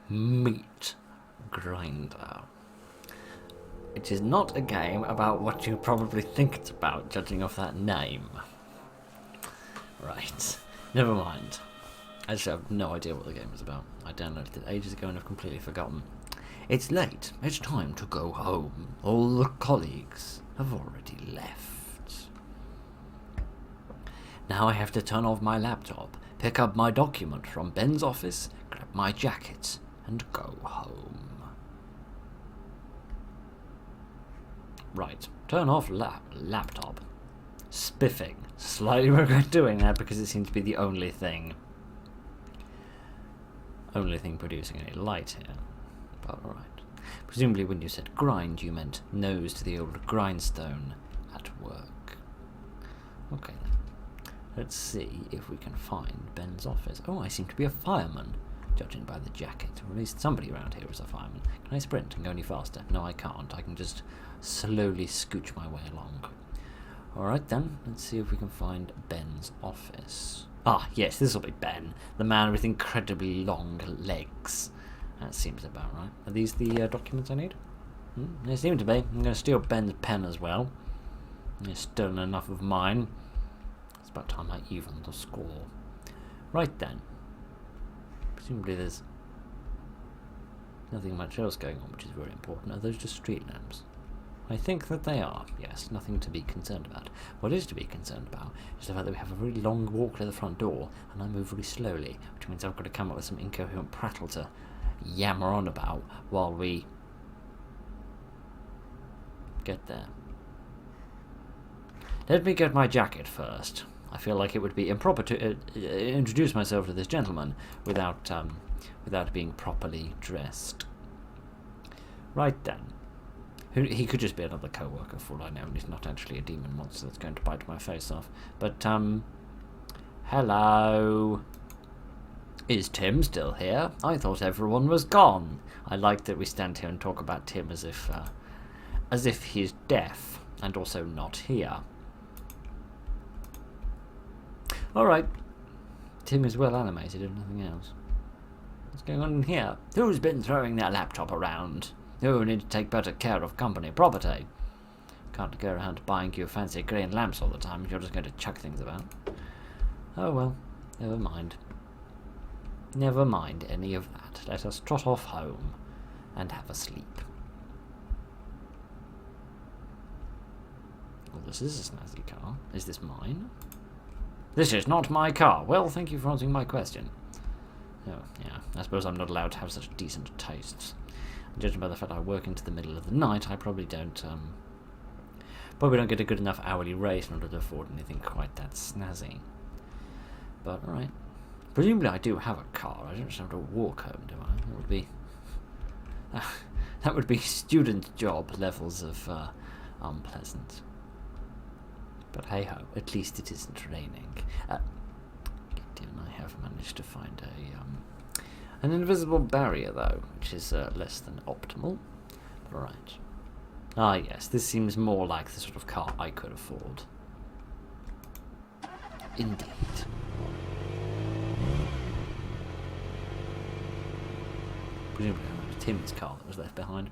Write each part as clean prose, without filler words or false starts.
Meat Grinder. It is not a game about what you probably think it's about, judging off that name. Right, never mind. Actually, I have no idea what the game is about. I downloaded it ages ago and I've completely forgotten. It's late. It's time to go home. All the colleagues have already left. Now I have to turn off my laptop, pick up my document from Ben's office, grab my jacket, and go home. Right, turn off laptop. Spiffing. Slightly regret doing that because it seems to be the only thing producing any light here. But alright. Presumably when you said grind, you meant nose to the old grindstone at work. Okay then. Let's see if we can find Ben's office. Oh, I seem to be a fireman, judging by the jacket. Or at least somebody around here is a fireman. Can I sprint and go any faster? No, I can't. I can just slowly scooch my way along. Alright then, let's see if we can find Ben's office. Ah, yes, this will be Ben, the man with incredibly long legs. That seems about right. Are these the documents I need? They seem to be. I'm going to steal Ben's pen as well. He's stolen enough of mine. It's about time I even the score. Right then. Presumably there's nothing much else going on, which is very important. Are those just street lamps? I think that they are, yes, nothing to be concerned about. What is to be concerned about is the fact that we have a really long walk to the front door, and I move really slowly, which means I've got to come up with some incoherent prattle to yammer on about while we get there. Let me get my jacket first. I feel like it would be improper to introduce myself to this gentleman without being properly dressed. Right then. He could just be another co-worker for all I know, and he's not actually a demon monster that's going to bite my face off. But, hello? Is Tim still here? I thought everyone was gone. I like that we stand here and talk about Tim as if he's deaf, and also not here. Alright. Tim is well animated and nothing else. What's going on in here? Who's been throwing their laptop around? You need to take better care of company property. Can't go around buying you fancy green lamps all the time if you're just going to chuck things about. Oh well, never mind. Never mind any of that. Let us trot off home and have a sleep. Well, this is a snazzy car. Is this mine? This is not my car. Well, thank you for answering my question. Oh, yeah. I suppose I'm not allowed to have such decent tastes. Judging by the fact I work into the middle of the night, I probably don't get a good enough hourly rate in order to afford anything quite that snazzy. But alright. Presumably I do have a car. I don't just have to walk home, do I? That would be student job levels of unpleasant. But hey ho, at least it isn't raining. I have managed to find an invisible barrier, though, which is less than optimal. But alright. Ah, yes, this seems more like the sort of car I could afford. Indeed. Presumably it was Tim's car that was left behind.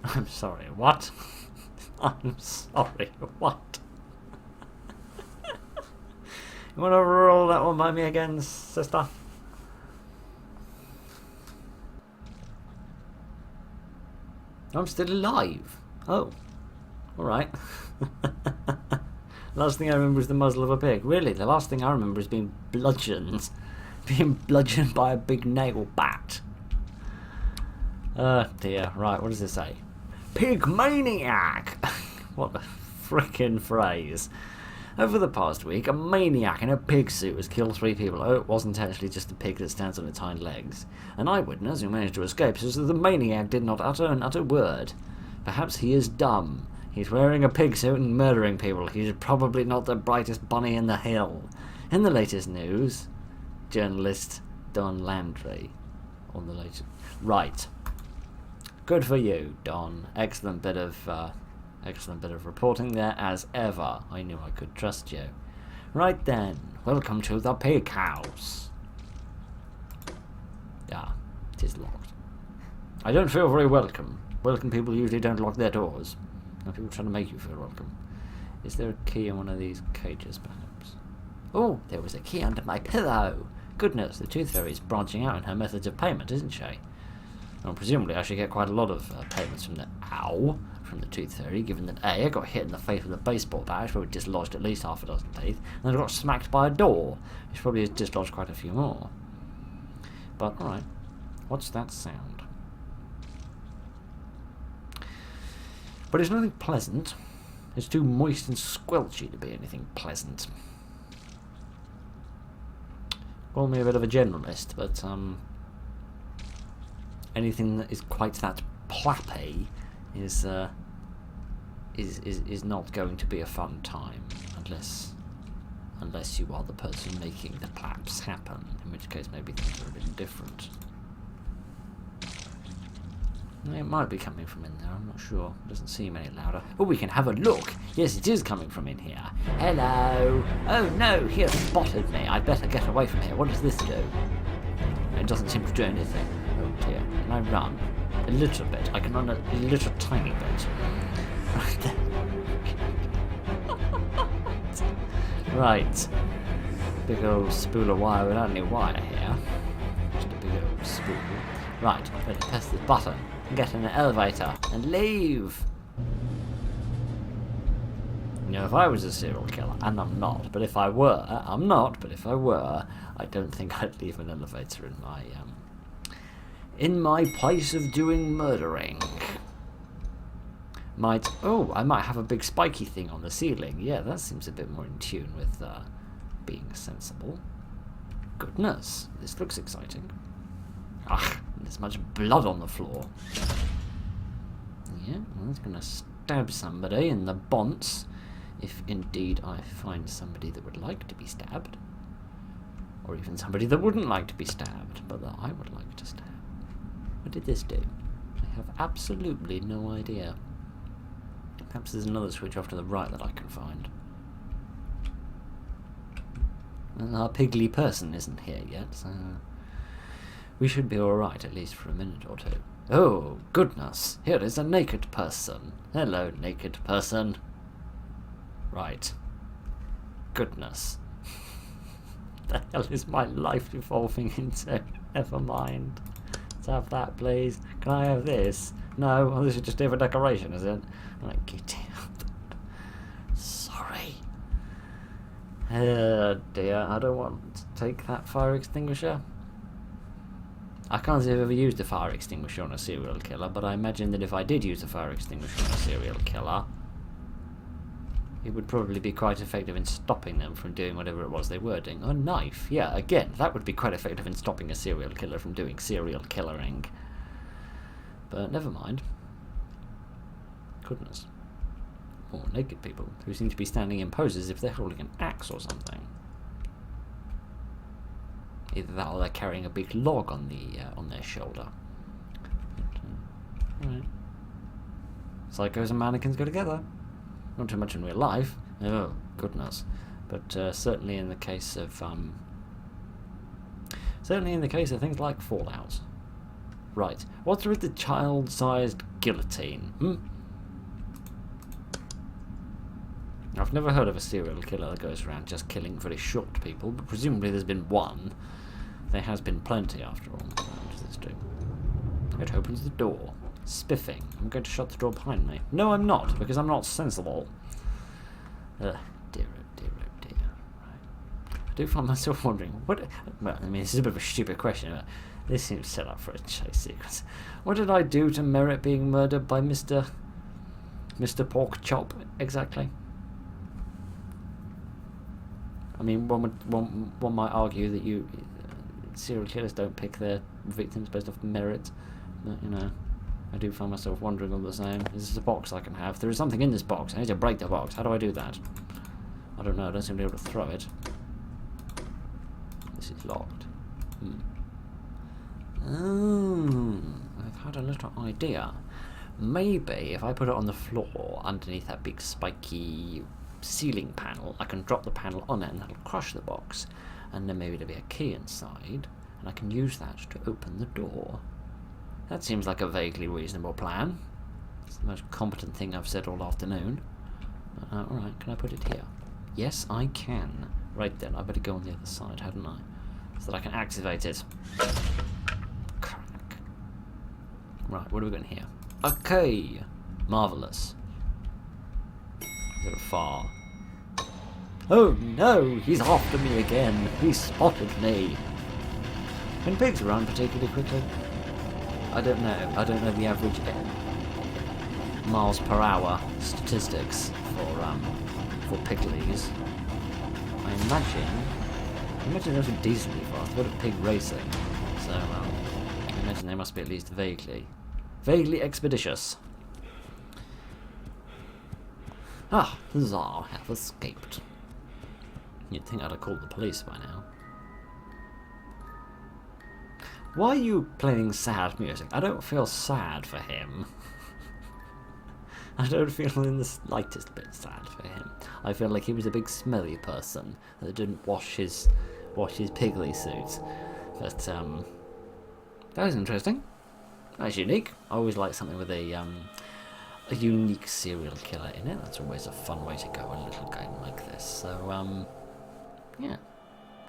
I'm sorry, what? I'm sorry, what? You want to roll that one by me again, sister? I'm still alive. Oh. Alright. Last thing I remember is the muzzle of a pig. Really, the last thing I remember is being bludgeoned. Being bludgeoned by a big nail bat. Dear. Right, what does it say? Pig maniac! What a frickin' phrase. Over the past week, a maniac in a pig suit has killed 3 people. Oh, it wasn't actually just a pig that stands on its hind legs. An eyewitness who managed to escape says that the maniac did not utter an utter word. Perhaps he is dumb. He's wearing a pig suit and murdering people. He's probably not the brightest bunny in the hill. In the latest news, journalist Don Landry. On the latest... Right. Good for you, Don. Excellent bit of reporting there, as ever. I knew I could trust you. Right then, welcome to the pig house. Yeah, it is locked. I don't feel very welcome. Welcome people usually don't lock their doors. No people trying to make you feel welcome. Is there a key in one of these cages, perhaps? Oh, there was a key under my pillow. Goodness, the Tooth Fairy's branching out in her methods of payment, isn't she? Well, presumably I should get quite a lot of payments from the Tooth Fairy, given that A, I got hit in the face with a baseball bat, which probably dislodged at least half a dozen teeth, and then I got smacked by a door, which probably has dislodged quite a few more. But, alright, what's that sound? But it's nothing pleasant. It's too moist and squelchy to be anything pleasant. Call me a bit of a generalist, but anything that is quite that plappy is not going to be a fun time, unless you are the person making the plaps happen, in which case maybe things are a bit different. It might be coming from in there, I'm not sure. It doesn't seem any louder. Oh, we can have a look. Yes, it is coming from in here. Hello. Oh no, he has spotted me. I'd better get away from here. What does this do? It doesn't seem to do anything. Oh dear. Can I run? A little bit. I can run a little tiny bit. Right there. Right. Big old spool of wire without any wire here. Just a big old spool. Right, better press this button and get in an elevator and leave. You know, if I was a serial killer, and I'm not, but if I were, I'm not, but if I were, I don't think I'd leave an elevator in my place of doing murdering. I might have a big spiky thing on the ceiling. Yeah, that seems a bit more in tune with being sensible. Goodness, this looks exciting. Ah, there's much blood on the floor. Yeah, well, it's gonna stab somebody in the bonce, if indeed I find somebody that would like to be stabbed. Or even somebody that wouldn't like to be stabbed, but that I would like to stab. What did this do? I have absolutely no idea. Perhaps there's another switch off to the right that I can find. And our piggly person isn't here yet, so we should be alright, at least for a minute or two. Oh, goodness, here is a naked person. Hello, naked person. Right. Goodness. The hell is my life evolving into? Never mind. Let's have that, please. Can I have this? No? Oh, this is just here for decoration, is it? Right, get out. Sorry. Oh dear, I don't want to take that fire extinguisher. I can't say I've ever used a fire extinguisher on a serial killer, but I imagine that if I did use a fire extinguisher on a serial killer, it would probably be quite effective in stopping them from doing whatever it was they were doing. A knife, yeah, again, that would be quite effective in stopping a serial killer from doing serial killering. But never mind. Goodness. More naked people who seem to be standing in poses as if they're holding an axe or something. Either that or they're carrying a big log on their shoulder. Right. Psychos and mannequins go together. Not too much in real life. Oh, goodness. But certainly in the case of things like Fallout. Right. What's with the child-sized guillotine? I've never heard of a serial killer that goes around just killing very short people, but presumably there's been one. There has been plenty, after all. What does this do? It opens the door. Spiffing. I'm going to shut the door behind me. No, I'm not, because I'm not sensible. Dear, oh dear, oh dear. Right. I do find myself wondering, well, I mean, this is a bit of a stupid question, but this seems set up for a chase sequence. What did I do to merit being murdered by Mr. Pork Chop, exactly? I mean, one might argue that serial killers don't pick their victims based off merit, but, you know, I do find myself wondering all the same. Is this a box I can have? There is something in this box. I need to break the box. How do I do that? I don't know. I don't seem to be able to throw it. This is locked. Oh, I've had a little idea. Maybe if I put it on the floor underneath that big spiky ceiling panel, I can drop the panel on it and that'll crush the box. And then maybe there'll be a key inside, and I can use that to open the door. That seems like a vaguely reasonable plan. It's the most competent thing I've said all afternoon. Alright, can I put it here? Yes, I can. Right then, I better go on the other side, hadn't I? So that I can activate it. Crack. Right, what are we going here? Okay! Marvellous. A little far. Oh no! He's after me again! He spotted me! Can pigs run particularly quickly? I don't know. I don't know the average miles per hour statistics for piglies. I imagine those are decently fast. What a pig racing. So I imagine they must be at least vaguely expeditious. Ah, huzzah, have escaped. You'd think I'd have called the police by now. Why are you playing sad music? I don't feel sad for him. I don't feel in the slightest bit sad for him. I feel like he was a big smelly person that didn't wash his piggly suit. But that was interesting. That's unique. I always like something with a unique serial killer in it. That's always a fun way to go in a little game like this. So yeah,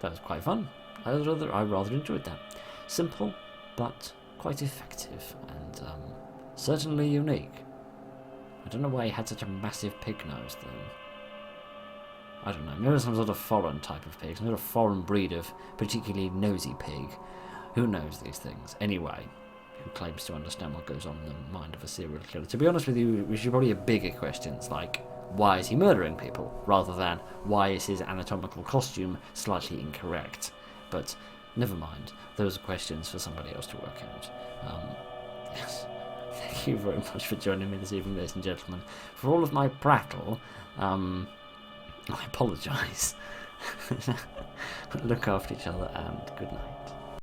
that was quite fun. I rather enjoyed that. Simple, but quite effective, and certainly unique. I don't know why he had such a massive pig nose, though. I don't know, maybe some sort of foreign type of pig, some sort of foreign breed of particularly nosy pig. Who knows these things? Anyway, who claims to understand what goes on in the mind of a serial killer? To be honest with you, we should probably have bigger questions like, why is he murdering people? Rather than, why is his anatomical costume slightly incorrect? But never mind, those are questions for somebody else to work out. Yes. Thank you very much for joining me this evening, ladies and gentlemen. For all of my prattle, I apologise. Look after each other and good night.